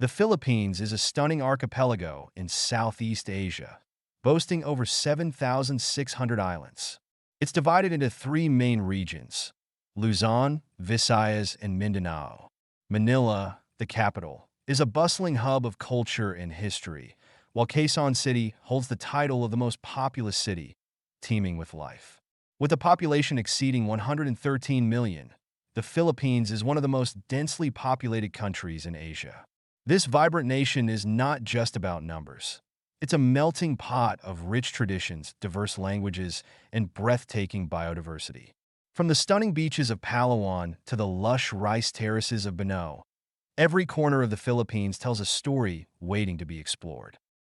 The Philippines is a stunning archipelago in Southeast Asia, boasting over 7,600 islands. It's divided into three main regions: Luzon, Visayas, and Mindanao. Manila, the capital, is a bustling hub of culture and history, while Quezon City holds the title of the most populous city, teeming with life. With a population exceeding 113 million, the Philippines is one of the most densely populated countries in Asia. This vibrant nation is not just about numbers. It's a melting pot of rich traditions, diverse languages, and breathtaking biodiversity. From the stunning beaches of Palawan to the lush rice terraces of Banao, every corner of the Philippines tells a story waiting to be explored.